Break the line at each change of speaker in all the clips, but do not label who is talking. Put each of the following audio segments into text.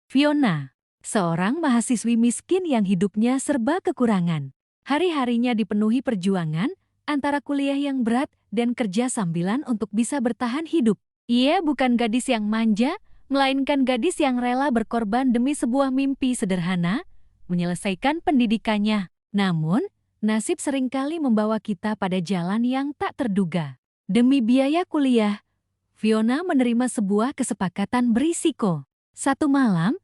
Fiona, seorang mahasiswi miskin yang hidupnya serba kekurangan. Hari-harinya dipenuhi perjuangan antara kuliah yang berat dan kerja sambilan untuk bisa bertahan hidup. Ia bukan gadis yang manja, melainkan gadis yang rela berkorban demi sebuah mimpi sederhana, menyelesaikan pendidikannya. Namun, nasib seringkali membawa kita pada jalan yang tak terduga. Demi biaya kuliah, Fiona menerima sebuah kesepakatan berisiko. Satu malam,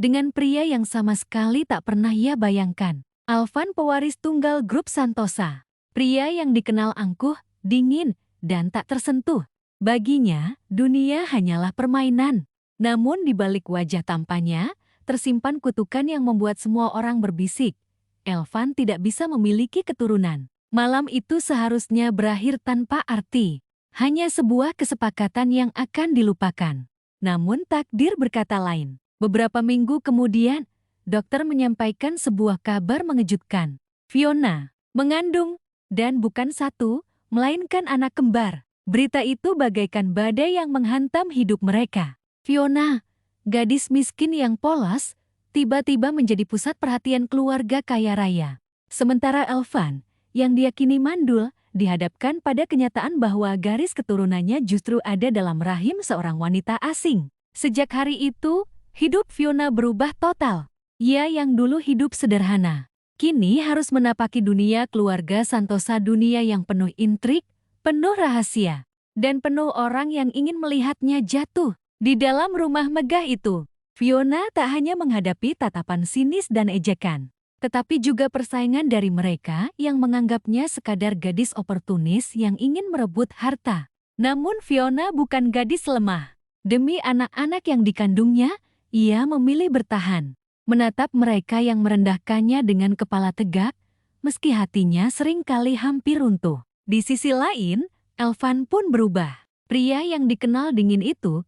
dengan pria yang sama sekali tak pernah ia bayangkan, Alvan, pewaris tunggal grup Santosa. Pria yang dikenal angkuh, dingin, dan tak tersentuh. Baginya, dunia hanyalah permainan. Namun di balik wajah tampannya, tersimpan kutukan yang membuat semua orang berbisik. Elvan tidak bisa memiliki keturunan. Malam itu seharusnya berakhir tanpa arti. Hanya sebuah kesepakatan yang akan dilupakan. Namun takdir berkata lain. Beberapa minggu kemudian, dokter menyampaikan sebuah kabar mengejutkan. Fiona mengandung, dan bukan satu, melainkan anak kembar. Berita itu bagaikan badai yang menghantam hidup mereka. Fiona, gadis miskin yang polos, tiba-tiba menjadi pusat perhatian keluarga kaya raya. Sementara Elvan, yang diyakini mandul, dihadapkan pada kenyataan bahwa garis keturunannya justru ada dalam rahim seorang wanita asing. Sejak hari itu, hidup Fiona berubah total. Ia yang dulu hidup sederhana, kini harus menapaki dunia keluarga Santosa, dunia yang penuh intrik, penuh rahasia, dan penuh orang yang ingin melihatnya jatuh. Di dalam rumah megah itu, Fiona tak hanya menghadapi tatapan sinis dan ejekan, tetapi juga persaingan dari mereka yang menganggapnya sekadar gadis oportunis yang ingin merebut harta. Namun Fiona bukan gadis lemah. Demi anak-anak yang dikandungnya, ia memilih bertahan, menatap mereka yang merendahkannya dengan kepala tegak, meski hatinya seringkali hampir runtuh. Di sisi lain, Elvan pun berubah. Pria yang dikenal dingin itu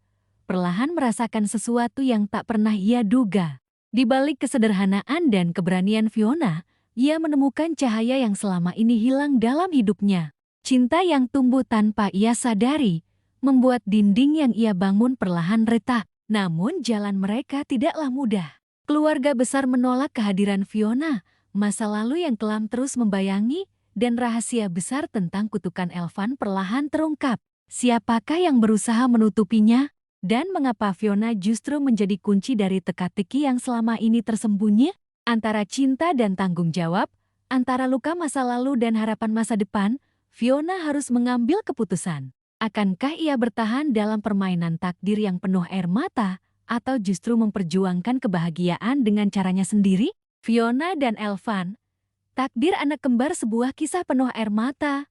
perlahan merasakan sesuatu yang tak pernah ia duga. Di balik kesederhanaan dan keberanian Fiona, ia menemukan cahaya yang selama ini hilang dalam hidupnya. Cinta yang tumbuh tanpa ia sadari, membuat dinding yang ia bangun perlahan retak. Namun jalan mereka tidaklah mudah. Keluarga besar menolak kehadiran Fiona, masa lalu yang kelam terus membayangi, dan rahasia besar tentang kutukan Elvan perlahan terungkap. Siapakah yang berusaha menutupinya? Dan mengapa Fiona justru menjadi kunci dari teka-teki yang selama ini tersembunyi? Antara cinta dan tanggung jawab, antara luka masa lalu dan harapan masa depan, Fiona harus mengambil keputusan. Akankah ia bertahan dalam permainan takdir yang penuh air mata, atau justru memperjuangkan kebahagiaan dengan caranya sendiri? Fiona dan Elvan, takdir anak kembar, sebuah kisah penuh air mata,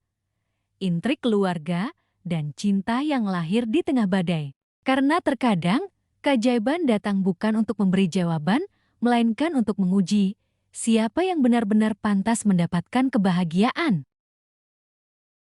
intrik keluarga, dan cinta yang lahir di tengah badai. Karena terkadang, keajaiban datang bukan untuk memberi jawaban, melainkan untuk menguji siapa yang benar-benar pantas mendapatkan kebahagiaan.